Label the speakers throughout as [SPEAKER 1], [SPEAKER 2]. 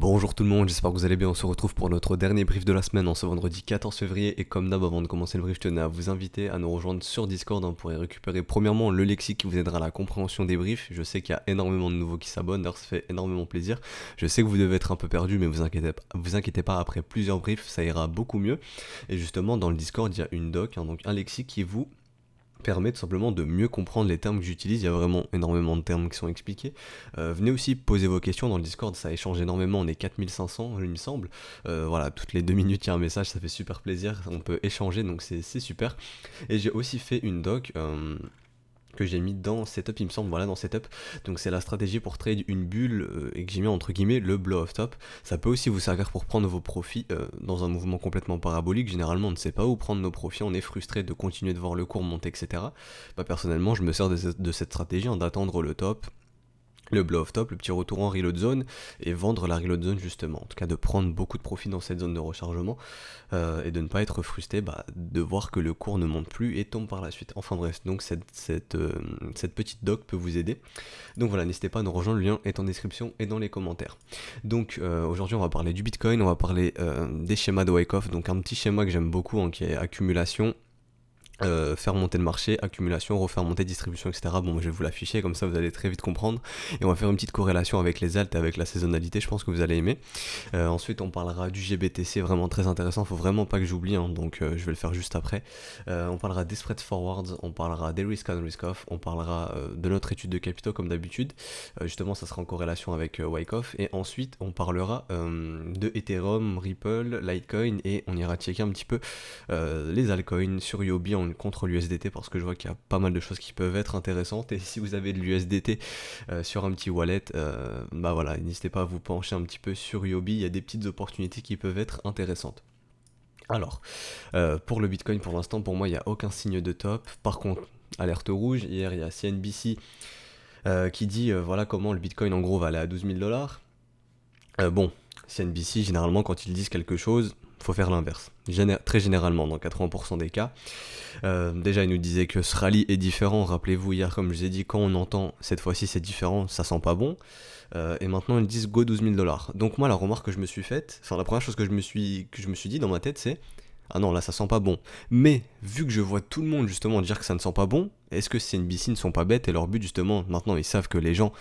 [SPEAKER 1] Bonjour tout le monde, j'espère que vous allez bien. On se retrouve pour notre dernier brief de la semaine en ce vendredi 14 février. Et comme d'hab, avant de commencer le brief, je tenais à vous inviter à nous rejoindre sur Discord pour y récupérer premièrement le lexique qui vous aidera à la compréhension des briefs. Je sais qu'il y a énormément de nouveaux qui s'abonnent, d'ailleurs ça fait énormément plaisir. Je sais que vous devez être un peu perdu, mais vous inquiétez pas, après plusieurs briefs, ça ira beaucoup mieux. Et justement, dans le Discord, il y a une doc, donc un lexique qui vous permet tout simplement de mieux comprendre les termes que j'utilise. Il y a vraiment énormément de termes qui sont expliqués. Venez aussi poser vos questions dans le Discord, ça échange énormément, on est 4500 il me semble. Voilà, toutes les 2 minutes il y a un message, ça fait super plaisir, on peut échanger, donc c'est super. Et j'ai aussi fait une doc que j'ai mis dans Setup, il me semble, voilà, dans Setup. Donc c'est la stratégie pour trade une bulle et que j'ai mis entre guillemets le blow off top. Ça peut aussi vous servir pour prendre vos profits dans un mouvement complètement parabolique. Généralement, on ne sait pas où prendre nos profits, on est frustré de continuer de voir le cours monter, etc. Bah, personnellement, je me sers de cette stratégie d'attendre le top, le blow off top, le petit retour en reload zone et vendre la reload zone justement. En tout cas de prendre beaucoup de profit dans cette zone de rechargement et de ne pas être frustré de voir que le cours ne monte plus et tombe par la suite. Enfin bref, donc cette petite doc peut vous aider. Donc voilà, n'hésitez pas à nous rejoindre, le lien est en description et dans les commentaires. Donc aujourd'hui on va parler du Bitcoin, on va parler des schémas de Wyckoff, donc un petit schéma que j'aime beaucoup qui est accumulation, faire monter le marché, accumulation, refaire monter, distribution, etc. Bon, je vais vous l'afficher, comme ça vous allez très vite comprendre. Et on va faire une petite corrélation avec les alts et avec la saisonnalité, je pense que vous allez aimer. Ensuite, on parlera du GBTC, vraiment très intéressant, faut vraiment pas que j'oublie, donc je vais le faire juste après. On parlera des spreads forwards, on parlera des risk on risk off, on parlera de notre étude de capitaux comme d'habitude. Justement, ça sera en corrélation avec Wyckoff. Et ensuite, on parlera de Ethereum, Ripple, Litecoin, et on ira checker un petit peu les altcoins sur Yobi contre l'USDT, parce que je vois qu'il y a pas mal de choses qui peuvent être intéressantes. Et si vous avez de l'USDT sur un petit wallet, bah voilà, n'hésitez pas à vous pencher un petit peu sur Yobi, il y a des petites opportunités qui peuvent être intéressantes. Alors, pour le Bitcoin, pour l'instant, pour moi, il n'y a aucun signe de top. Par contre, alerte rouge, hier il y a CNBC qui dit voilà comment le Bitcoin en gros va aller à 12 000 $. Bon, CNBC, généralement, quand ils disent quelque chose, faut faire l'inverse. Très généralement, dans 80% des cas. Déjà, ils nous disaient que ce rallye est différent. Rappelez-vous, hier, comme je vous ai dit, quand on entend cette fois-ci c'est différent, ça sent pas bon. Et maintenant, ils disent go 12 000 $. Donc, moi, la remarque que je me suis faite, enfin, la première chose que je me suis dit dans ma tête, c'est ah non, là, ça sent pas bon. Mais, vu que je vois tout le monde, justement, dire que ça ne sent pas bon, est-ce que CNBC ne sont pas bêtes et leur but, justement, maintenant, ils savent que les gens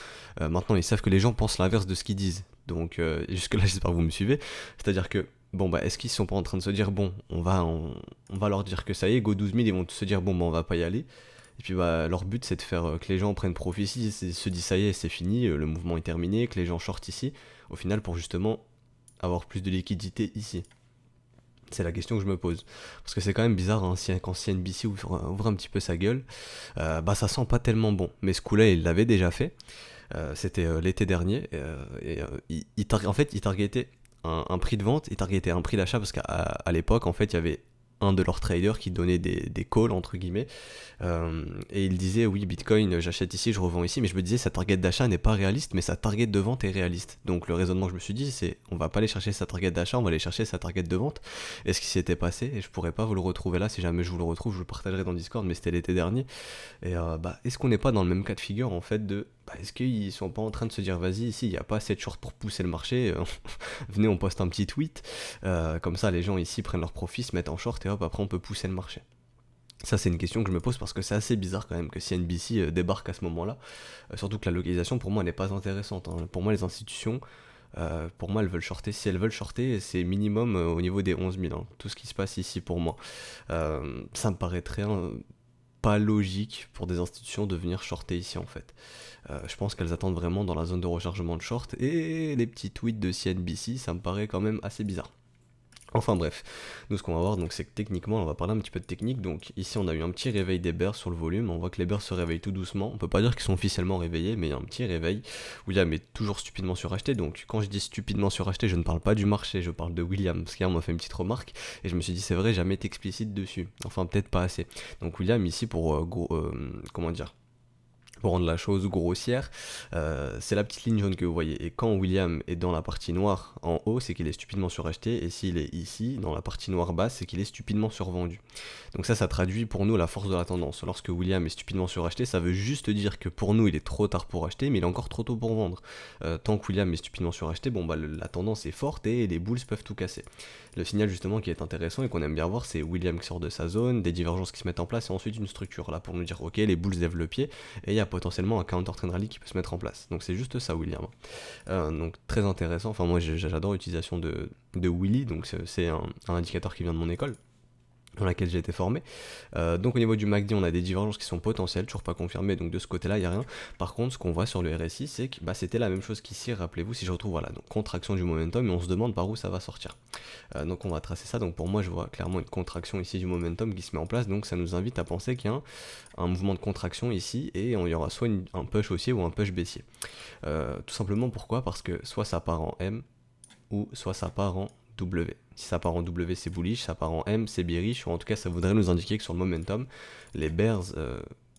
[SPEAKER 1] pensent l'inverse de ce qu'ils disent. Donc, jusque-là, j'espère que vous me suivez. C'est-à-dire que bon bah est-ce qu'ils sont pas en train de se dire bon on va leur dire que ça y est go 12 000, ils vont se dire bon bah on va pas y aller, et puis bah leur but c'est de faire que les gens prennent profit ici, se disent ça y est c'est fini, le mouvement est terminé, que les gens shortent ici au final pour justement avoir plus de liquidité ici. C'est la question que je me pose, parce que c'est quand même bizarre quand CNBC ouvre un petit peu sa gueule, bah ça sent pas tellement bon, mais ce coup là il l'avait déjà fait. C'était l'été dernier, en fait il targetait un prix de vente et targetait un prix d'achat, parce qu'à l'époque en fait il y avait un de leurs traders qui donnait des calls entre guillemets, et il disait oui Bitcoin j'achète ici, je revends ici, mais je me disais sa target d'achat n'est pas réaliste mais sa target de vente est réaliste. Donc le raisonnement que je me suis dit c'est on va pas aller chercher sa target d'achat, on va aller chercher sa target de vente. Et ce qui s'était passé, et je pourrais pas vous le retrouver là, si jamais je vous le retrouve je vous le partagerai dans Discord, mais c'était l'été dernier. Et bah est-ce qu'on n'est pas dans le même cas de figure en fait de est-ce qu'ils sont pas en train de se dire vas-y ici il n'y a pas assez de short pour pousser le marché, venez on poste un petit tweet, comme ça les gens ici prennent leur profit, se mettent en short et hop après on peut pousser le marché. Ça c'est une question que je me pose, parce que c'est assez bizarre quand même que CNBC débarque à ce moment-là, surtout que la localisation pour moi n'est pas intéressante, Pour moi les institutions, pour moi elles veulent shorter, si elles veulent shorter c'est minimum au niveau des 11 000, tout ce qui se passe ici pour moi. Ça me paraîtrait pas logique pour des institutions de venir shorter ici en fait. Je pense qu'elles attendent vraiment dans la zone de rechargement de short, et les petits tweets de CNBC ça me paraît quand même assez bizarre. Enfin bref, nous ce qu'on va voir donc c'est que techniquement on va parler un petit peu de technique. Donc ici on a eu un petit réveil des bears sur le volume, on voit que les bears se réveillent tout doucement, on peut pas dire qu'ils sont officiellement réveillés mais il y a un petit réveil. William est toujours stupidement suracheté, donc quand je dis stupidement suracheté je ne parle pas du marché, je parle de William, parce qu'hier on m'a fait une petite remarque et je me suis dit c'est vrai jamais été explicite dessus, enfin peut-être pas assez. Donc William ici pour comment dire, pour rendre la chose grossière, c'est la petite ligne jaune que vous voyez. Et quand William est dans la partie noire en haut, c'est qu'il est stupidement suracheté. Et s'il est ici, dans la partie noire basse, c'est qu'il est stupidement survendu. Donc ça traduit pour nous la force de la tendance. Lorsque William est stupidement suracheté, ça veut juste dire que pour nous, il est trop tard pour acheter, mais il est encore trop tôt pour vendre. Tant que William est stupidement suracheté, bon bah la tendance est forte et les bulls peuvent tout casser. Le signal justement qui est intéressant et qu'on aime bien voir, c'est William qui sort de sa zone, des divergences qui se mettent en place et ensuite une structure là pour nous dire ok, les bulls lèvent le pied et il y a potentiellement un counter trend rally qui peut se mettre en place. Donc c'est juste ça William. Donc très intéressant, enfin moi j'adore l'utilisation de Willy, donc c'est un indicateur qui vient de mon école dans laquelle j'ai été formé. Donc au niveau du MACD, on a des divergences qui sont potentielles, toujours pas confirmées, donc de ce côté-là, il n'y a rien. Par contre, ce qu'on voit sur le RSI, c'est que c'était la même chose qu'ici, rappelez-vous, si je retrouve, voilà, donc contraction du momentum, et on se demande par où ça va sortir. Donc on va tracer ça, donc pour moi, je vois clairement une contraction ici du momentum qui se met en place, donc ça nous invite à penser qu'il y a un mouvement de contraction ici, et il y aura soit un push haussier ou un push baissier. Tout simplement pourquoi ? Parce que soit ça part en M, ou soit ça part en W. Si ça part en W, c'est bullish, ça part en M, c'est bearish, ou en tout cas, ça voudrait nous indiquer que sur le momentum, les bears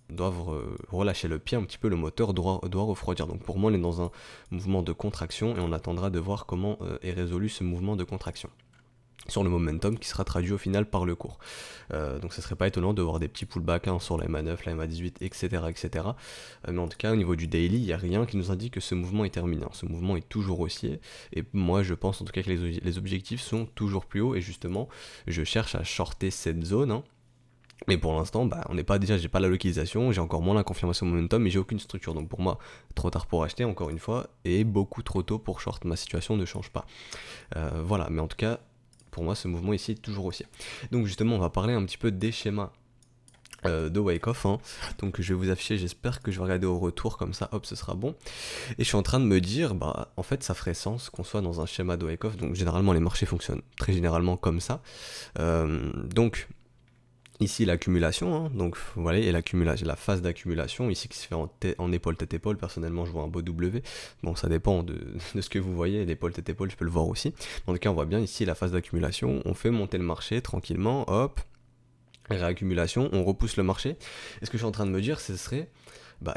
[SPEAKER 1] doivent relâcher le pied un petit peu, le moteur doit refroidir. Donc pour moi, on est dans un mouvement de contraction et on attendra de voir comment est résolu ce mouvement de contraction sur le momentum qui sera traduit au final par le cours. Donc ça serait pas étonnant de voir des petits pullbacks sur la MA9, la MA18, etc. etc. Mais en tout cas au niveau du daily, il n'y a rien qui nous indique que ce mouvement est terminé. Ce mouvement est toujours haussier et moi je pense en tout cas que les objectifs sont toujours plus hauts et justement je cherche à shorter cette zone. Mais pour l'instant, on n'est pas déjà, j'ai pas la localisation, j'ai encore moins la confirmation momentum, mais j'ai aucune structure. Donc pour moi, trop tard pour acheter, encore une fois, et beaucoup trop tôt pour short. Ma situation ne change pas. Voilà, mais en tout cas, pour moi, ce mouvement ici est toujours haussier. Donc justement, on va parler un petit peu des schémas de Wyckoff. Donc je vais vous afficher, j'espère que je vais regarder au retour, comme ça, hop, ce sera bon. Et je suis en train de me dire, en fait, ça ferait sens qu'on soit dans un schéma de Wyckoff. Donc généralement, les marchés fonctionnent très généralement comme ça. Donc ici l'accumulation, donc voilà, et l'accumulation, la phase d'accumulation ici qui se fait en épaule tête épaule. Personnellement je vois un beau W, bon ça dépend de ce que vous voyez, l'épaule tête épaule je peux le voir aussi. En tout cas on voit bien ici la phase d'accumulation, on fait monter le marché tranquillement, hop, réaccumulation, on repousse le marché. Et ce que je suis en train de me dire, ce serait,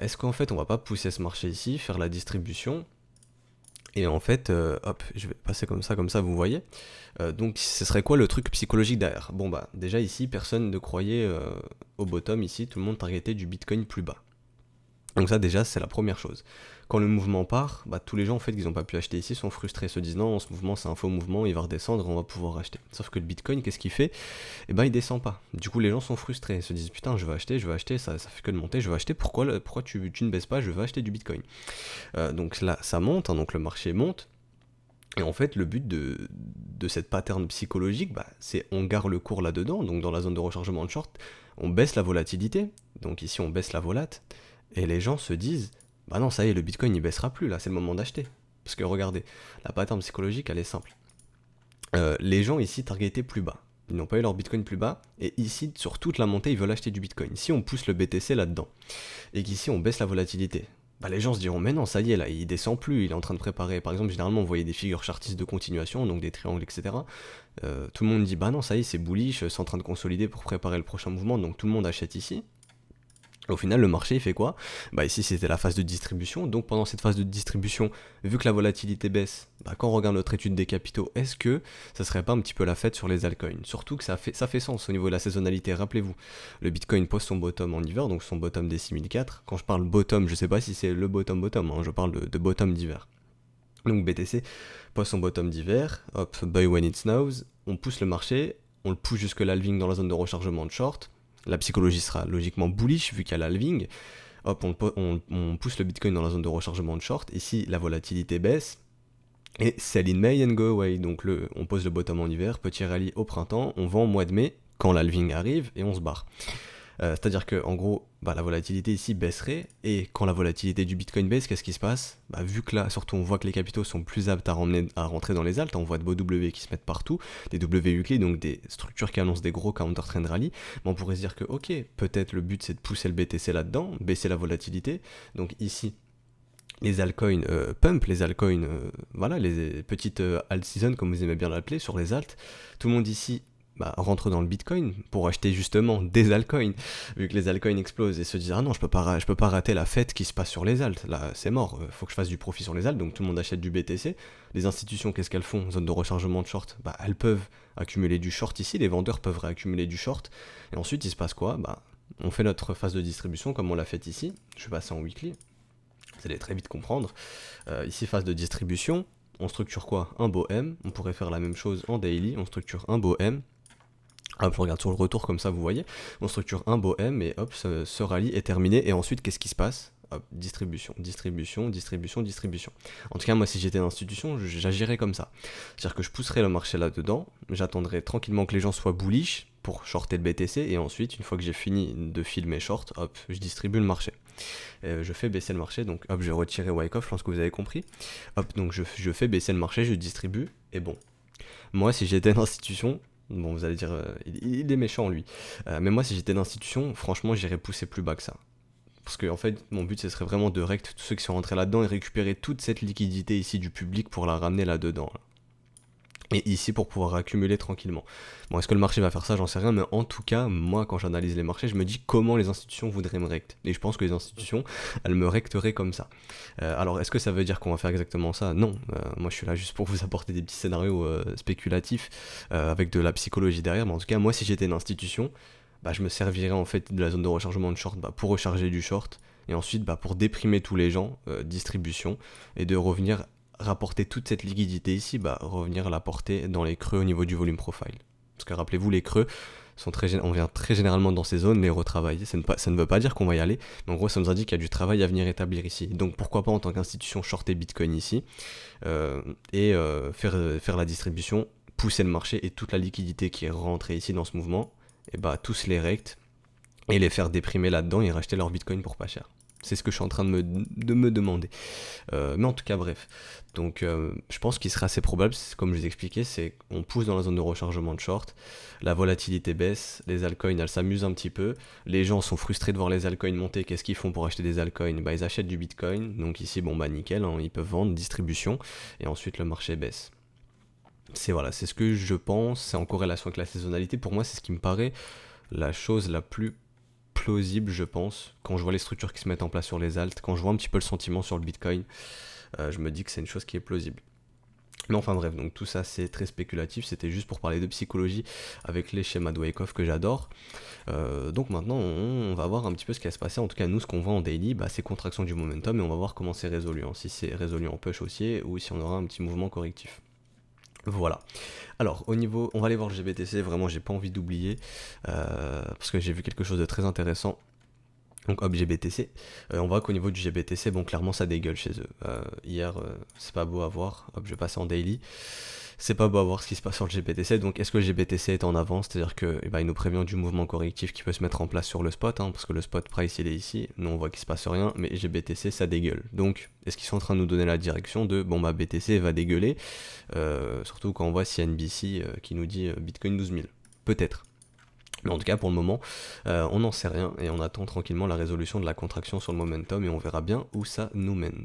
[SPEAKER 1] est-ce qu'en fait on va pas pousser ce marché ici, faire la distribution, et en fait, hop, je vais passer comme ça, vous voyez. Donc ce serait quoi le truc psychologique derrière ? Bon déjà ici, personne ne croyait au bottom ici, tout le monde targetait du Bitcoin plus bas. Donc ça déjà, c'est la première chose. Quand le mouvement part, tous les gens en fait qu'ils n'ont pas pu acheter ici sont frustrés, se disent non, ce mouvement c'est un faux mouvement, il va redescendre, on va pouvoir acheter. Sauf que le Bitcoin, qu'est-ce qu'il fait ? Il descend pas. Du coup les gens sont frustrés, se disent putain je veux acheter, ça fait que de monter, je veux acheter, pourquoi tu ne baisses pas, je veux acheter du Bitcoin. Donc là ça monte, donc le marché monte. Et en fait, le but de cette pattern psychologique, c'est on garde le cours là-dedans, donc dans la zone de rechargement de short, on baisse la volatilité, donc ici on baisse la volate, et les gens se disent, non ça y est, le Bitcoin il baissera plus, là c'est le moment d'acheter. Parce que regardez, la pattern psychologique elle est simple. Les gens ici targetaient plus bas, ils n'ont pas eu leur Bitcoin plus bas, et ici sur toute la montée ils veulent acheter du Bitcoin. Si on pousse le BTC là-dedans, et qu'ici on baisse la volatilité, les gens se diront mais non ça y est là il descend plus, il est en train de préparer, par exemple généralement on voyait des figures chartistes de continuation, donc des triangles etc, tout le monde dit non ça y est c'est bullish, c'est en train de consolider pour préparer le prochain mouvement, donc tout le monde achète ici. Au final, le marché il fait quoi ? Ici c'était la phase de distribution, donc pendant cette phase de distribution, vu que la volatilité baisse, quand on regarde notre étude des capitaux, est-ce que ça serait pas un petit peu la fête sur les altcoins ? Surtout que ça fait sens au niveau de la saisonnalité, rappelez-vous, le Bitcoin pose son bottom en hiver, donc son bottom des 6004, quand je parle bottom, je sais pas si c'est le bottom, je parle de bottom d'hiver. Donc BTC pose son bottom d'hiver, hop, buy when it snows, on pousse le marché, on le pousse jusque l'halving dans la zone de rechargement de short. La psychologie sera logiquement bullish vu qu'il y a l'halving. Hop, on pousse le Bitcoin dans la zone de rechargement de short. Ici, la volatilité baisse. Et sell in May and go away. Donc on pose le bottom en hiver, petit rallye au printemps, on vend au mois de mai quand l'halving arrive et on se barre. C'est-à-dire que en gros, la volatilité ici baisserait, et quand la volatilité du Bitcoin baisse, qu'est-ce qui se passe ? Vu que là, surtout on voit que les capitaux sont plus aptes à rentrer dans les alts, on voit de beaux W qui se mettent partout, des W clés, donc des structures qui annoncent des gros counter trend rally, on pourrait se dire que ok, peut-être le but c'est de pousser le BTC là-dedans, baisser la volatilité, donc ici, les altcoins pump, les altcoins, les petites alt season comme vous aimez bien l'appeler, sur les alts, tout le monde ici rentrent dans le Bitcoin pour acheter justement des altcoins, vu que les altcoins explosent, et se disent ah non, je peux pas rater la fête qui se passe sur les alts, là c'est mort, faut que je fasse du profit sur les alts, donc tout le monde achète du BTC. Les institutions, qu'est-ce qu'elles font? Zone de rechargement de short, elles peuvent accumuler du short ici, les vendeurs peuvent réaccumuler du short, et ensuite il se passe quoi? On fait notre phase de distribution comme on l'a fait ici. Je vais passer en weekly, vous allez très vite comprendre. Ici, phase de distribution, on structure quoi? Un beau M. On pourrait faire la même chose en daily, on structure un beau M. Hop, je regarde sur le retour comme ça, vous voyez. On structure un beau M et hop, ce rallye est terminé. Et ensuite, qu'est-ce qui se passe? Hop, distribution. En tout cas, moi, si j'étais une institution, j'agirais comme ça. C'est-à-dire que je pousserais le marché là-dedans, j'attendrais tranquillement que les gens soient bullish pour shorter le BTC, et ensuite, une fois que j'ai fini de filer mes shorts, hop, je distribue le marché. Je fais baisser le marché, donc hop, je vais retirer Wyckoff, je pense que vous avez compris. Hop, donc je fais baisser le marché, je distribue, et bon. Moi, si j'étais une institution, bon, vous allez dire, il est méchant lui. Mais moi, si j'étais une institution, franchement, j'irais pousser plus bas que ça. Parce que, en fait, mon but, ce serait vraiment de rect tous ceux qui sont rentrés là-dedans et récupérer toute cette liquidité ici du public pour la ramener là-dedans. Et ici pour pouvoir accumuler tranquillement. Bon, est-ce que le marché va faire ça? J'en sais rien, mais en tout cas, moi, quand j'analyse les marchés, je me dis comment les institutions voudraient me rect. Et je pense que les institutions, elles me recteraient comme ça. Alors, est-ce que ça veut dire qu'on va faire exactement ça? Non. Moi, je suis là juste pour vous apporter des petits scénarios spéculatifs avec de la psychologie derrière. Mais en tout cas, moi, si j'étais une institution, je me servirais en fait de la zone de rechargement de short pour recharger du short. Et ensuite, pour déprimer tous les gens, distribution, et de revenir rapporter toute cette liquidité ici, revenir la porter dans les creux au niveau du volume profile. Parce que rappelez-vous, les creux, on vient très généralement dans ces zones les retravailler. Ça ne veut pas dire qu'on va y aller, mais en gros ça nous indique qu'il y a du travail à venir établir ici. Donc pourquoi pas en tant qu'institution shorter Bitcoin ici, faire la distribution, pousser le marché, et toute la liquidité qui est rentrée ici dans ce mouvement, et tous les rect, et les faire déprimer là-dedans et racheter leur Bitcoin pour pas cher. C'est ce que je suis en train de me demander. Mais en tout cas, bref. Donc, je pense qu'il serait assez probable, comme je vous expliquais, c'est qu'on pousse dans la zone de rechargement de short, la volatilité baisse, les altcoins, elles s'amusent un petit peu, les gens sont frustrés de voir les altcoins monter, qu'est-ce qu'ils font pour acheter des altcoins? Ils achètent du Bitcoin, donc ici, nickel, ils peuvent vendre, distribution, et ensuite le marché baisse. C'est ce que je pense, c'est en corrélation avec la saisonnalité. Pour moi, c'est ce qui me paraît la chose la plus plausible, je pense, quand je vois les structures qui se mettent en place sur les alts, quand je vois un petit peu le sentiment sur le Bitcoin, je me dis que c'est une chose qui est plausible. Mais enfin bref, donc tout ça c'est très spéculatif, c'était juste pour parler de psychologie avec les schémas de Wyckoff que j'adore. Donc maintenant on va voir un petit peu ce qui va se passer. En tout cas nous, ce qu'on voit en daily, c'est contraction du momentum, et on va voir comment c'est résolu, si c'est résolu en push haussier ou si on aura un petit mouvement correctif. Voilà. Alors, on va aller voir le GBTC, vraiment j'ai pas envie d'oublier, parce que j'ai vu quelque chose de très intéressant. Donc hop, GBTC, on voit qu'au niveau du GBTC, clairement ça dégueule chez eux. Hier, c'est pas beau à voir, hop, je vais passer en daily. C'est pas beau à voir ce qui se passe sur le GBTC, donc est-ce que le GBTC est en avance? C'est-à-dire que il nous prévient du mouvement correctif qui peut se mettre en place sur le spot, parce que le spot price il est ici, nous on voit qu'il se passe rien, mais GBTC ça dégueule. Donc est-ce qu'ils sont en train de nous donner la direction de BTC va dégueuler, surtout quand on voit CNBC qui nous dit Bitcoin 12 000, peut-être. Mais en tout cas pour le moment on n'en sait rien, et on attend tranquillement la résolution de la contraction sur le momentum, et on verra bien où ça nous mène.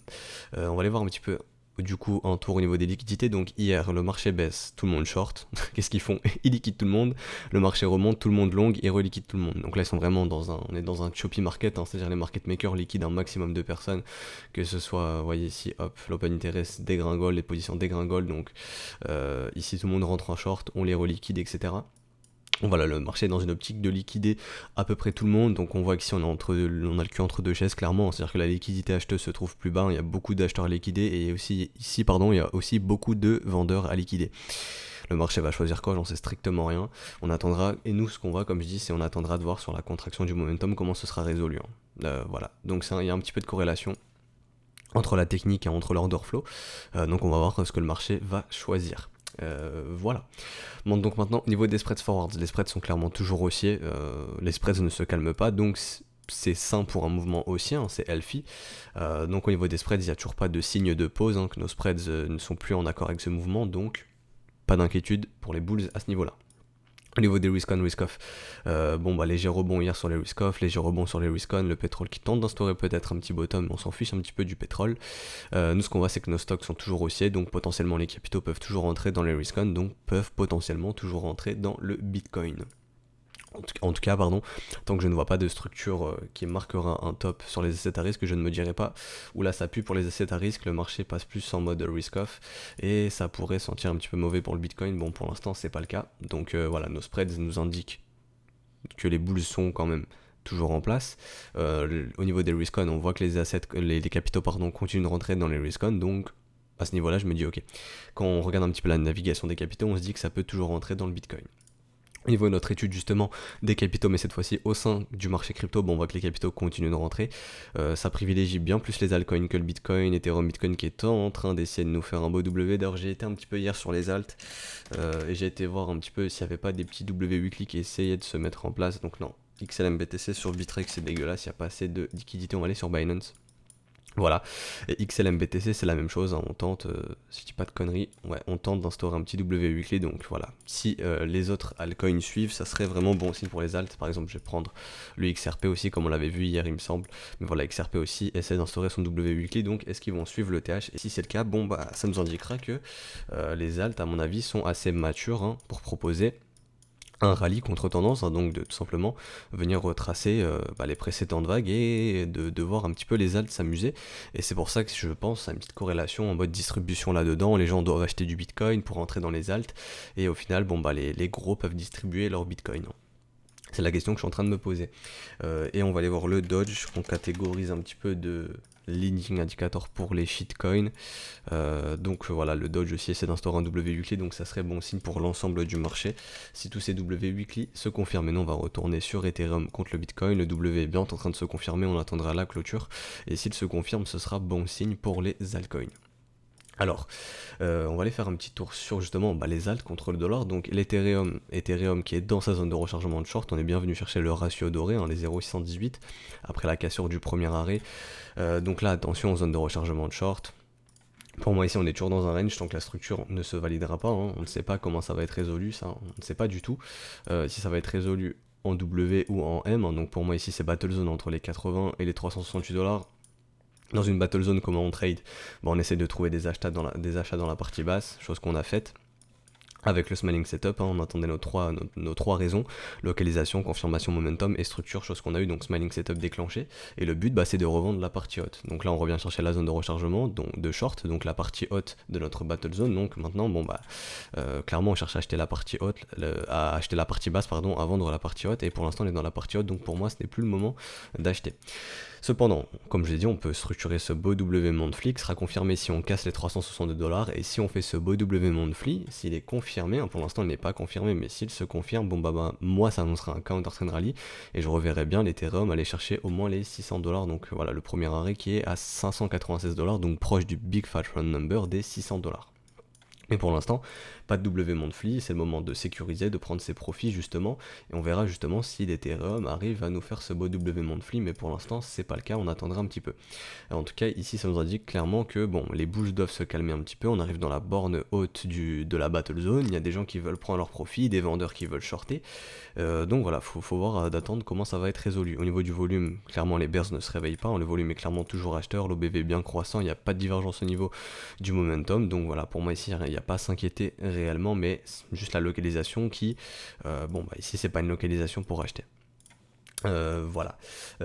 [SPEAKER 1] On va aller voir un petit peu du coup un tour au niveau des liquidités. Donc hier le marché baisse, tout le monde short. Qu'est-ce qu'ils font? Ils liquident tout le monde. Le marché remonte, tout le monde long, et reliquide tout le monde. Donc là ils sont vraiment on est dans un choppy market, c'est-à-dire les market makers liquident un maximum de personnes, que ce soit, vous voyez ici, hop, l'open interest dégringole, les positions dégringolent, donc ici tout le monde rentre en short, on les reliquide, etc. Voilà, le marché est dans une optique de liquider à peu près tout le monde, donc on voit qu'ici on a le cul entre deux chaises, clairement, c'est-à-dire que la liquidité acheteuse se trouve plus bas, il y a beaucoup d'acheteurs à liquider, et aussi ici, il y a aussi beaucoup de vendeurs à liquider. Le marché va choisir quoi? J'en sais strictement rien. On attendra, et nous ce qu'on voit, comme je dis, c'est on attendra de voir sur la contraction du momentum comment ce sera résolu. Voilà, donc il y a un petit peu de corrélation entre la technique et entre l'order flow, donc on va voir ce que le marché va choisir. Voilà. Bon, donc maintenant au niveau des spreads forwards, les spreads sont clairement toujours haussiers, les spreads ne se calment pas, donc c'est sain pour un mouvement haussier, c'est healthy. Donc au niveau des spreads, il n'y a toujours pas de signe de pause, que nos spreads ne sont plus en accord avec ce mouvement, donc pas d'inquiétude pour les bulls à ce niveau là. Au niveau des risk-on, risk-off, bon bah léger rebond hier sur les risk-off, léger rebond sur les risk-on, le pétrole qui tente d'instaurer peut-être un petit bottom, mais on s'en fiche un petit peu du pétrole. Nous ce qu'on voit c'est que nos stocks sont toujours haussiers, donc potentiellement les capitaux peuvent toujours rentrer dans les risk-on, donc peuvent potentiellement toujours rentrer dans le Bitcoin. En tout cas, pardon, tant que je ne vois pas de structure qui marquera un top sur les assets à risque, je ne me dirai pas, oula ça pue pour les assets à risque, le marché passe plus en mode risk-off, et ça pourrait sentir un petit peu mauvais pour le Bitcoin. Bon, pour l'instant c'est pas le cas, donc voilà, nos spreads nous indiquent que les bulles sont quand même toujours en place. Au niveau des risk-on, on voit que les assets, les capitaux pardon, continuent de rentrer dans les risk-on, donc à ce niveau-là je me dis ok. Quand on regarde un petit peu la navigation des capitaux, on se dit que ça peut toujours rentrer dans le Bitcoin. Au niveau de notre étude justement des capitaux, mais cette fois-ci au sein du marché crypto, bon, on voit que les capitaux continuent de rentrer. Ça privilégie bien plus les altcoins que le Bitcoin. Ethereum, Bitcoin qui est en train d'essayer de nous faire un beau W. D'ailleurs j'ai été un petit peu hier sur les alts et j'ai été voir un petit peu s'il n'y avait pas des petits W weekly qui essayaient de se mettre en place. Donc non, XLM-BTC sur Bittrex c'est dégueulasse, il n'y a pas assez de liquidité, on va aller sur Binance. Voilà, et XLMBTC c'est la même chose, hein. On tente, si je dis pas de conneries, ouais, on tente d'instaurer un petit W weekly, donc voilà. Si les autres altcoins suivent, ça serait vraiment bon signe pour les alts. Par exemple, je vais prendre le XRP aussi, comme on l'avait vu hier, il me semble. Mais voilà, XRP aussi essaie d'instaurer son W weekly, donc est-ce qu'ils vont suivre le TH? Et si c'est le cas, bon bah ça nous indiquera que les alts, à mon avis, sont assez matures hein, pour proposer un rallye contre-tendance, hein, donc de tout simplement venir retracer les précédentes vagues et de voir un petit peu les alts s'amuser. Et c'est pour ça que je pense à une petite corrélation en mode distribution là-dedans. Les gens doivent acheter du Bitcoin pour entrer dans les alts et au final, bon bah les gros peuvent distribuer leur Bitcoin. C'est la question que je suis en train de me poser. Et on va aller voir le Dodge, qu'on catégorise un petit peu de leading indicator pour les shitcoins. Donc voilà, le Dodge aussi essaie d'instaurer un W weekly, donc ça serait bon signe pour l'ensemble du marché. Si tous ces W weekly se confirment, et non, on va retourner sur Ethereum contre le Bitcoin. Le W est bien en train de se confirmer, on attendra la clôture. Et s'il se confirme, ce sera bon signe pour les altcoins. Alors, on va aller faire un petit tour sur justement les alts contre le dollar. Donc l'Ethereum, Ethereum qui est dans sa zone de rechargement de short, on est bien venu chercher le ratio doré, hein, les 0,618, après la cassure du premier arrêt. Donc là, attention, zone de rechargement de short. Pour moi ici on est toujours dans un range tant que la structure ne se validera pas, hein. On ne sait pas comment ça va être résolu, ça, on ne sait pas du tout si ça va être résolu en W ou en M, hein. Donc pour moi ici c'est battle zone entre les 80 et les 368 $. Dans une battle zone, comment on trade? On essaie de trouver des achats dans la partie basse, chose qu'on a faite. Avec le smiling setup, hein, on attendait nos trois raisons, localisation, confirmation, momentum et structure, chose qu'on a eu, donc smiling setup déclenché. Et le but, c'est de revendre la partie haute. Donc là, on revient chercher la zone de rechargement, donc de short, donc la partie haute de notre battle zone. Donc maintenant, clairement, on cherche à acheter la partie haute, à acheter la partie basse, pardon, à vendre la partie haute. Et pour l'instant, on est dans la partie haute, donc pour moi, ce n'est plus le moment d'acheter. Cependant, comme je l'ai dit, on peut structurer ce beau W monthly qui sera confirmé si on casse les 362 $. Et si on fait ce beau W monthly, s'il est confirmé, hein, pour l'instant il n'est pas confirmé, mais s'il se confirme, moi ça annoncera un counter trend rally et je reverrai bien l'Ethereum aller chercher au moins les 600 $. Donc voilà, le premier arrêt qui est à 596 $, donc proche du big fat round number des 600 $. Mais pour l'instant, pas de W monthly, c'est le moment de sécuriser, de prendre ses profits justement, et on verra justement si l'Ethereum arrive à nous faire ce beau W monthly, mais pour l'instant c'est pas le cas, on attendra un petit peu. Alors, en tout cas ici ça nous indique clairement que les bulls doivent se calmer un petit peu, on arrive dans la borne haute de la battle zone, il y a des gens qui veulent prendre leur profit, des vendeurs qui veulent shorter, donc voilà, faut voir d'attendre comment ça va être résolu. Au niveau du volume, clairement les bears ne se réveillent pas, hein, le volume est clairement toujours acheteur, l'OBV est bien croissant, il n'y a pas de divergence au niveau du momentum, donc voilà, pour moi ici il n'y a pas à s'inquiéter réellement, mais juste la localisation qui, ici c'est pas une localisation pour acheter. Voilà,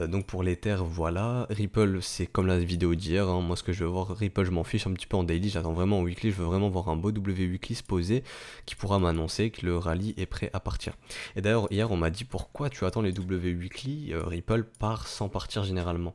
[SPEAKER 1] donc pour l'Ether, voilà. Ripple, c'est comme la vidéo d'hier, hein. Moi ce que je veux voir, Ripple je m'en fiche un petit peu en daily, j'attends vraiment en weekly, je veux vraiment voir un beau W weekly se poser qui pourra m'annoncer que le rallye est prêt à partir. Et d'ailleurs hier on m'a dit pourquoi tu attends les W weekly, Ripple part sans partir généralement.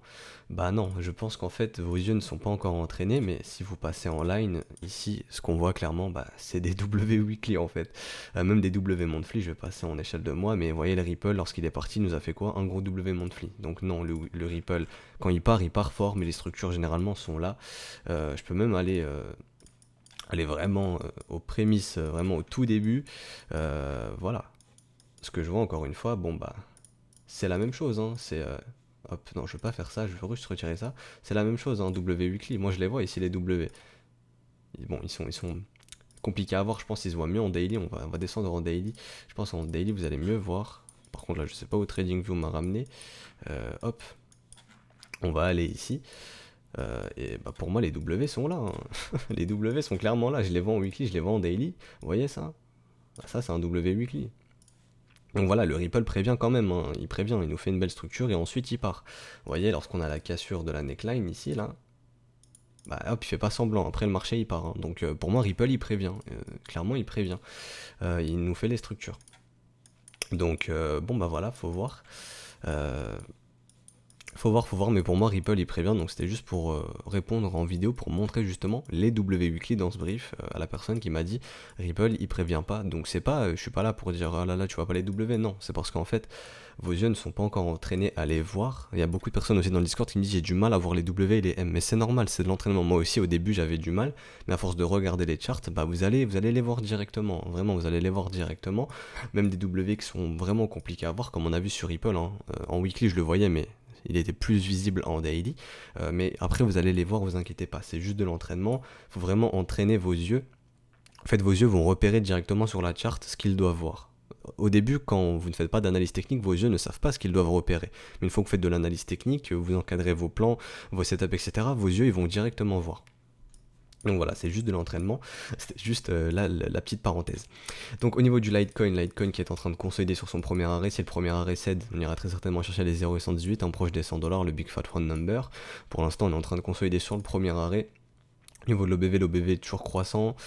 [SPEAKER 1] Bah non, je pense qu'en fait vos yeux ne sont pas encore entraînés, mais si vous passez en line, ici ce qu'on voit clairement c'est des W weekly en fait, même des W monthly, je vais passer en échelle de mois, mais vous voyez le Ripple lorsqu'il est parti nous a fait quoi? Un gros W monthly. Donc non, le Ripple quand il part fort, mais les structures généralement sont là. Je peux même aller vraiment aux prémices, vraiment au tout début. Voilà, ce que je vois encore une fois, c'est la même chose, hein. C'est hop, non, je veux pas faire ça, je veux juste retirer ça. C'est la même chose, hein, W weekly. Moi, je les vois ici, les W. Bon, ils sont compliqué à voir, je pense qu'il se voit mieux en daily, on va descendre en daily, je pense en daily vous allez mieux voir. Par contre là je sais pas où TradingView m'a ramené. Hop, on va aller ici. Et bah pour moi les W sont là, hein. Les W sont clairement là, je les vois en weekly, je les vois en daily. Vous voyez ça? Bah, ça c'est un W weekly. Donc voilà, le Ripple prévient quand même, hein. Il prévient, il nous fait une belle structure et ensuite il part. Vous voyez, lorsqu'on a la cassure de la neckline ici, là, bah hop, il fait pas semblant, après le marché il part, hein. Donc pour moi Ripple il prévient, clairement il prévient. Il nous fait les structures. Donc bon bah voilà, faut voir. Euh, faut voir, mais pour moi Ripple il prévient, donc c'était juste pour répondre en vidéo, pour montrer justement les W weekly dans ce brief à la personne qui m'a dit Ripple il prévient pas, donc c'est pas, je suis pas là pour dire ah là là tu vois pas les W, non, c'est parce qu'en fait vos yeux ne sont pas encore entraînés à les voir. Il y a beaucoup de personnes aussi dans le Discord qui me disent j'ai du mal à voir les W et les M, mais c'est normal, c'est de l'entraînement. Moi aussi au début j'avais du mal, mais à force de regarder les charts, bah vous allez les voir directement, vraiment vous allez les voir directement, même des W qui sont vraiment compliqués à voir comme on a vu sur Ripple, hein. En weekly je le voyais mais il était plus visible en daily, mais après vous allez les voir, vous inquiétez pas, c'est juste de l'entraînement, il faut vraiment entraîner vos yeux. En fait, vos yeux vont repérer directement sur la charte ce qu'ils doivent voir. Au début, quand vous ne faites pas d'analyse technique, vos yeux ne savent pas ce qu'ils doivent repérer. Mais une fois que vous faites de l'analyse technique, que vous encadrez vos plans, vos setups, etc., vos yeux ils vont directement voir. Donc voilà, c'est juste de l'entraînement, c'était juste la petite parenthèse. Donc au niveau du Litecoin qui est en train de consolider sur son premier arrêt, si le premier arrêt cède, on ira très certainement chercher les 0,118, en proche des 100 $, le Big Fat Round Number. Pour l'instant on est en train de consolider sur le premier arrêt. Au niveau de l'OBV est toujours croissant.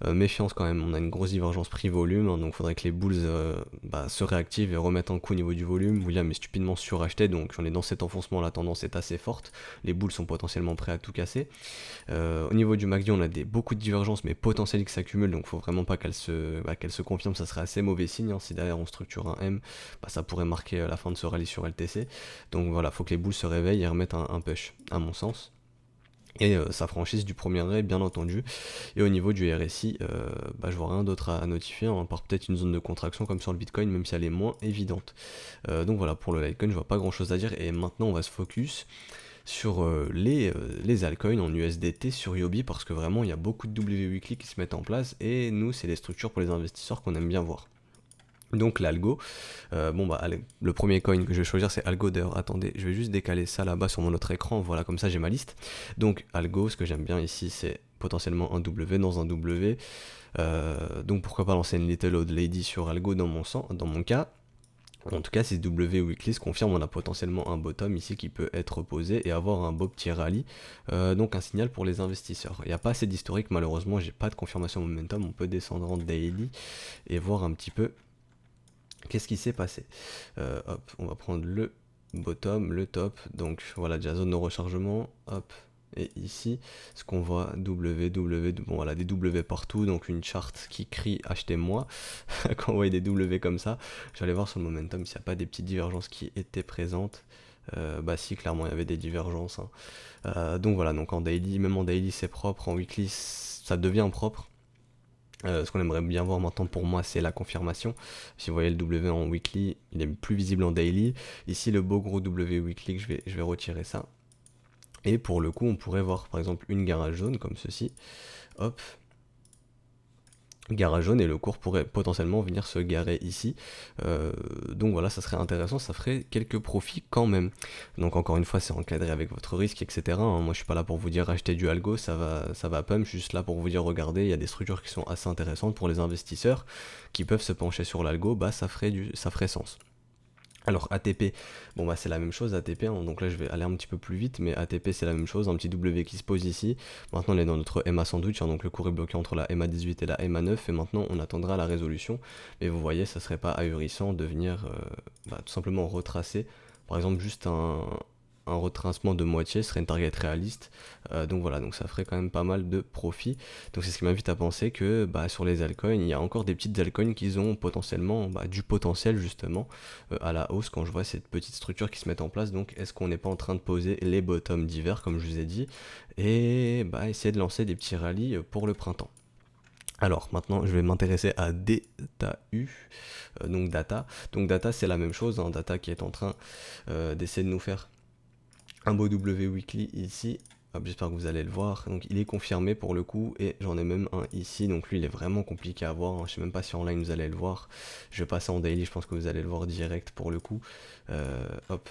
[SPEAKER 1] Méfiance quand même, on a une grosse divergence prix-volume, hein, donc il faudrait que les bulls se réactivent et remettent un coup au niveau du volume. William est stupidement suracheté, donc on est dans cet enfoncement, la tendance est assez forte. Les bulls sont potentiellement prêts à tout casser. Au niveau du MACD, on a beaucoup de divergences, mais potentielles qui s'accumulent, donc il faut vraiment pas qu'elles se confirment, ça serait assez mauvais signe, hein. Si derrière on structure un M, ça pourrait marquer la fin de ce rallye sur LTC. Donc voilà, faut que les bulls se réveillent et remettent un push, à mon sens. Et sa franchise du premier arrêt bien entendu. Et au niveau du RSI, je vois rien d'autre à notifier, hein, à part peut-être une zone de contraction comme sur le Bitcoin, même si elle est moins évidente. Donc voilà, pour le Litecoin je vois pas grand chose à dire, et maintenant on va se focus sur les altcoins en USDT sur Yobi, parce que vraiment il y a beaucoup de W weekly qui se mettent en place, et nous c'est les structures pour les investisseurs qu'on aime bien voir. Donc l'algo, le premier coin que je vais choisir c'est Algo. D'ailleurs attendez, je vais juste décaler ça là-bas sur mon autre écran, voilà, comme ça j'ai ma liste. Donc Algo, ce que j'aime bien ici c'est potentiellement un W dans un W, donc pourquoi pas lancer une Little Old Lady sur Algo dans mon cas. En tout cas, si W Weekly se confirme, on a potentiellement un bottom ici qui peut être posé et avoir un beau petit rallye, donc un signal pour les investisseurs. Il n'y a pas assez d'historique malheureusement, j'ai pas de confirmation momentum, on peut descendre en daily et voir un petit peu qu'est-ce qui s'est passé. Hop, on va prendre le bottom, le top, donc voilà déjà zone de rechargement, hop, et ici ce qu'on voit bon voilà des W partout, donc une charte qui crie achetez-moi. Quand on voit des W comme ça, je vais aller voir sur le momentum s'il n'y a pas des petites divergences qui étaient présentes. Si, clairement il y avait des divergences, hein. Donc voilà, donc en daily, même en daily c'est propre, en weekly ça devient propre. Ce qu'on aimerait bien voir maintenant pour moi c'est la confirmation. Si vous voyez le W en weekly, il est plus visible en daily. Ici le beau gros W weekly, je vais retirer ça. Et pour le coup on pourrait voir par exemple une garage jaune comme ceci. Hop, garage jaune, et le cours pourrait potentiellement venir se garer ici. Donc voilà, ça serait intéressant, ça ferait quelques profits quand même. Donc encore une fois c'est encadré avec votre risque, etc., hein. Moi je suis pas là pour vous dire achetez du algo, ça va pump, je suis juste là pour vous dire regardez, il y a des structures qui sont assez intéressantes pour les investisseurs qui peuvent se pencher sur l'algo, ça ferait sens. Alors ATP, c'est la même chose ATP, hein, donc là je vais aller un petit peu plus vite, mais ATP c'est la même chose, un petit W qui se pose ici. Maintenant on est dans notre EMA sandwich, hein, donc le cours est bloqué entre la EMA 18 et la EMA 9, et maintenant on attendra la résolution. Mais vous voyez, ça serait pas ahurissant de venir tout simplement retracer, par exemple juste un retracement de moitié serait une target réaliste. Donc voilà, donc ça ferait quand même pas mal de profit. Donc c'est ce qui m'invite à penser que sur les altcoins, il y a encore des petites altcoins qui ont potentiellement du potentiel justement à la hausse quand je vois cette petite structure qui se met en place. Donc est-ce qu'on n'est pas en train de poser les bottoms d'hiver comme je vous ai dit, et essayer de lancer des petits rallyes pour le printemps. Alors maintenant je vais m'intéresser à DataU, donc Data. Donc Data c'est la même chose, hein, Data qui est en train d'essayer de nous faire un beau W weekly ici. hop, j'espère que vous allez le voir. Donc il est confirmé pour le coup, et j'en ai même un ici, donc lui il est vraiment compliqué à voir, hein. Je sais même pas si en ligne vous allez le voir. Je vais passer en daily, je pense que vous allez le voir direct pour le coup. Hop.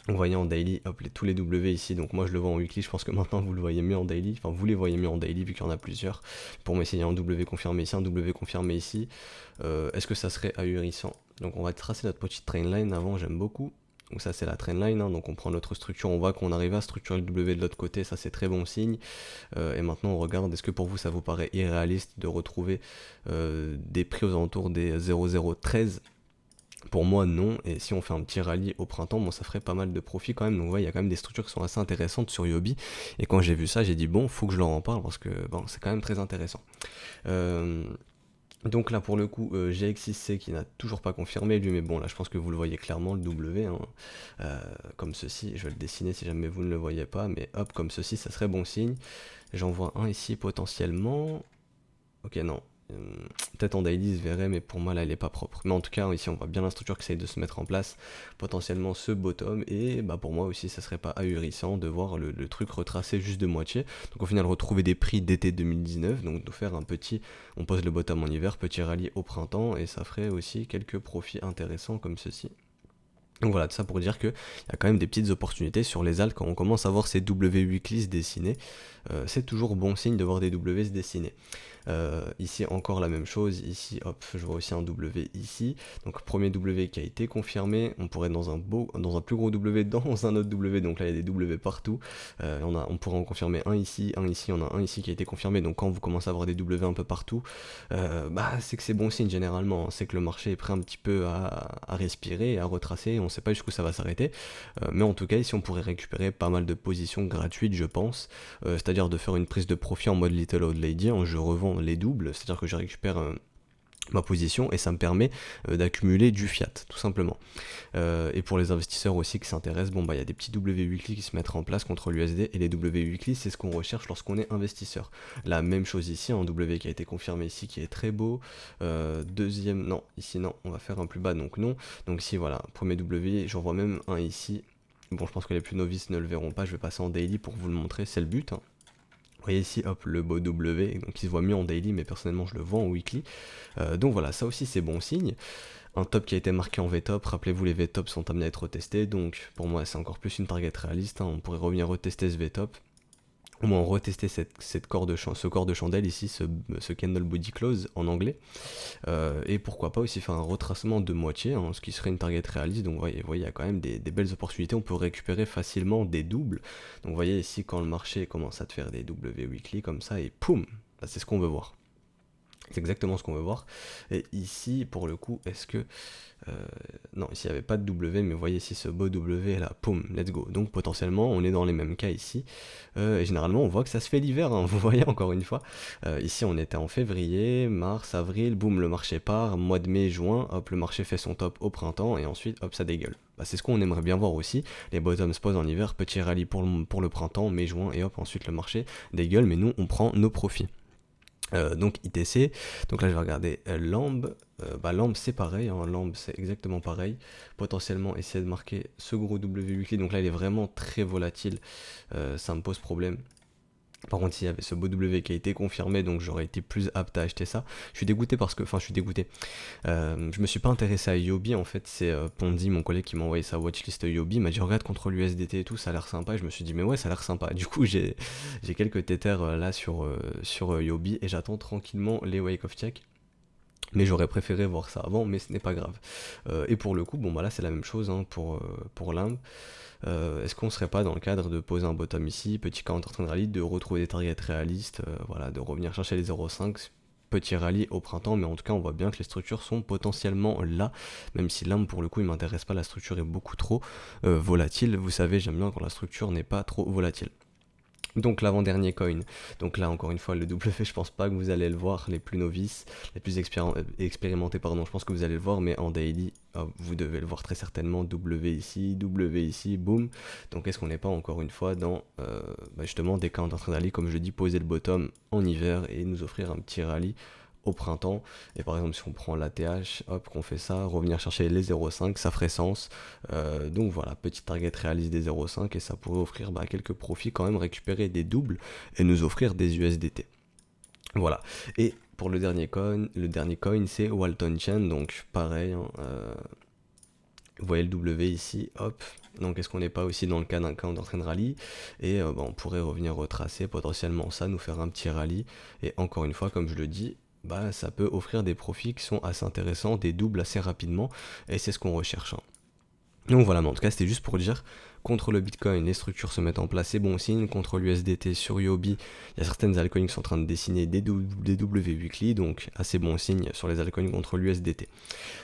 [SPEAKER 1] Vous voyez en daily, hop, tous les W ici, donc moi je le vois en weekly, je pense que maintenant vous le voyez mieux en daily, enfin vous les voyez mieux en daily vu qu'il y en a plusieurs. Pour moi ici il y a un W confirmé ici, un W confirmé ici. Est-ce que ça serait ahurissant? Donc on va tracer notre petite trainline avant, j'aime beaucoup. Donc ça c'est la trainline, hein. Donc on prend notre structure, on voit qu'on arrive à structurer le W de l'autre côté, ça c'est très bon signe. Et maintenant on regarde, est-ce que pour vous ça vous paraît irréaliste de retrouver des prix aux alentours des 0,013? Pour moi non, et si on fait un petit rallye au printemps, bon ça ferait pas mal de profit quand même. Donc ouais, il y a quand même des structures qui sont assez intéressantes sur Yobi, et quand j'ai vu ça j'ai dit bon, faut que je leur en parle parce que bon, c'est quand même très intéressant. Donc là pour le coup GX6C qui n'a toujours pas confirmé lui, mais bon là je pense que vous le voyez clairement le W, hein. Comme ceci, je vais le dessiner si jamais vous ne le voyez pas, mais hop comme ceci ça serait bon signe. J'en vois un ici potentiellement, ok non, peut-être en daily se verrait, mais pour moi là elle est pas propre. Mais en tout cas ici on voit bien la structure qui essaye de se mettre en place, potentiellement ce bottom, et bah pour moi aussi ça serait pas ahurissant de voir le truc retracé juste de moitié. Donc au final retrouver des prix d'été 2019, donc de faire un petit, on pose le bottom en hiver, petit rallye au printemps, et ça ferait aussi quelques profits intéressants comme ceci. Donc voilà, tout ça pour dire qu'il y a quand même des petites opportunités sur les alts quand on commence à voir ces W weekly se dessiner. C'est toujours bon signe de voir des W se dessiner. Ici encore la même chose, ici hop, je vois aussi un W ici. Donc premier W qui a été confirmé, on pourrait être dans un plus gros W dans un autre W, donc là il y a des W partout. On pourrait en confirmer un ici, on a un ici qui a été confirmé. Donc quand vous commencez à avoir des W un peu partout, c'est que c'est bon signe généralement, c'est que le marché est prêt un petit peu à respirer, à retracer, on ne sait pas jusqu'où ça va s'arrêter, mais en tout cas ici on pourrait récupérer pas mal de positions gratuites je pense, c'est-à-dire de faire une prise de profit en mode Little Old Lady, hein. Je revends les doubles, c'est-à-dire que je récupère ma position et ça me permet d'accumuler du fiat tout simplement. Et pour les investisseurs aussi qui s'intéressent, bon bah il y a des petits W weekly qui se mettent en place contre l'USD, et les W weekly c'est ce qu'on recherche lorsqu'on est investisseur. La même chose ici, un W qui a été confirmé ici qui est très beau. Deuxième, non, ici non, on va faire un plus bas, donc non. Donc ici voilà, premier W, j'en vois même un ici. Bon je pense que les plus novices ne le verront pas, je vais passer en daily pour vous le montrer, c'est le but, hein. Vous voyez ici, hop, le beau W, donc il se voit mieux en daily, mais personnellement je le vois en weekly. Donc voilà, ça aussi c'est bon signe. Un top qui a été marqué en VTOP, rappelez-vous les VTOP sont amenés à être retestés, donc pour moi c'est encore plus une target réaliste, hein. On pourrait revenir retester ce VTOP. Au moins retester ce corps de chandelle ici, ce candle body close en anglais, et pourquoi pas aussi faire un retracement de moitié, hein, ce qui serait une target réaliste. Donc vous voyez, il y a quand même des belles opportunités, on peut récupérer facilement des doubles. Donc vous voyez ici quand le marché commence à te faire des W weekly comme ça, et poum, là c'est ce qu'on veut voir. C'est exactement ce qu'on veut voir. Et ici, pour le coup, est-ce que... non, ici il n'y avait pas de W, mais vous voyez ici ce beau W là, poum, let's go. Donc potentiellement, on est dans les mêmes cas ici. Et généralement, on voit que ça se fait l'hiver, hein, vous voyez encore une fois. Ici, on était en février, mars, avril, boum, le marché part. Mois de mai, juin, hop, le marché fait son top au printemps, et ensuite, hop, ça dégueule. C'est ce qu'on aimerait bien voir aussi. Les bottoms se posent en hiver, petit rallye pour le printemps, mai, juin, et hop, ensuite le marché dégueule, mais nous, on prend nos profits. Donc ITC, donc là je vais regarder Lamb, Lamb c'est pareil, hein, Lamb c'est exactement pareil, potentiellement essayer de marquer ce gros W weekly, donc là il est vraiment très volatile, ça me pose problème. Par contre, il y avait ce beau W qui a été confirmé, donc j'aurais été plus apte à acheter ça. Je suis dégoûté parce que, enfin, je suis dégoûté. Je me suis pas intéressé à Yobi, en fait, c'est Pondy, mon collègue, qui m'a envoyé sa watchlist Yobi. Il m'a dit regarde contre l'USDT et tout, ça a l'air sympa. Et je me suis dit mais ouais, ça a l'air sympa. Du coup, j'ai quelques tethers là sur Yobi, et j'attends tranquillement les wake of check. Mais j'aurais préféré voir ça avant, mais ce n'est pas grave. Et pour le coup, bon bah là c'est la même chose, hein, pour Limb. Est-ce qu'on serait pas dans le cadre de poser un bottom ici, petit counter trend rallye, de retrouver des targets réalistes, voilà, de revenir chercher les 0,5, petit rallye au printemps, mais en tout cas on voit bien que les structures sont potentiellement là, même si Limb pour le coup il m'intéresse pas, la structure est beaucoup trop volatile. Vous savez, j'aime bien quand la structure n'est pas trop volatile. Donc l'avant-dernier coin, donc là encore une fois le W, je pense pas que vous allez le voir, les plus novices, les plus expérimentés pardon, je pense que vous allez le voir, mais en daily, vous devez le voir très certainement, W ici, boum. Donc est-ce qu'on n'est pas encore une fois dans justement des cas en train d'aller, comme je dis, poser le bottom en hiver et nous offrir un petit rallye au printemps. Et par exemple, si on prend l'ATH, hop, qu'on fait ça, revenir chercher les 0,5, ça ferait sens. Donc voilà, petit target réalise des 0,5 et ça pourrait offrir quelques profits quand même, récupérer des doubles et nous offrir des USDT. Voilà. Et pour le dernier coin c'est Walton Chain, donc pareil, hein, vous voyez le W ici, hop. Donc est-ce qu'on n'est pas aussi dans le cas d'un counter-trend rally et on pourrait revenir retracer potentiellement ça, nous faire un petit rallye. Et encore une fois, comme je le dis, ça peut offrir des profits qui sont assez intéressants, des doubles assez rapidement, et c'est ce qu'on recherche, hein. Donc voilà, mais en tout cas c'était juste pour dire, contre le Bitcoin, les structures se mettent en place, c'est bon signe. Contre l'USDT sur Huobi, il y a certaines altcoins qui sont en train de dessiner des W weekly, donc assez bon signe sur les altcoins contre l'USDT.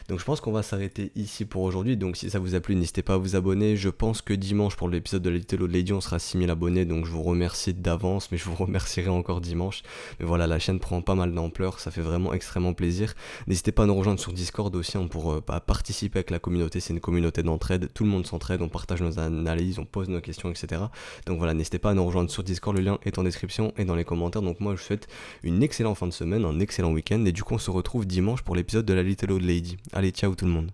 [SPEAKER 1] Donc je pense qu'on va s'arrêter ici pour aujourd'hui, donc si ça vous a plu, n'hésitez pas à vous abonner. Je pense que dimanche pour l'épisode de la Little Old Lady, on sera 6000 abonnés, donc je vous remercie d'avance, mais je vous remercierai encore dimanche. Mais voilà, la chaîne prend pas mal d'ampleur, ça fait vraiment extrêmement plaisir. N'hésitez pas à nous rejoindre sur Discord aussi, pour participer avec la communauté, c'est une communauté d'entraide, tout le monde s'entraide, on partage nos analyses, on pose nos questions, etc. Donc voilà, n'hésitez pas à nous rejoindre sur Discord, le lien est en description et dans les commentaires. Donc moi je vous souhaite une excellente fin de semaine, un excellent week-end, et du coup on se retrouve dimanche pour l'épisode de la Little Old Lady. Allez, ciao tout le monde.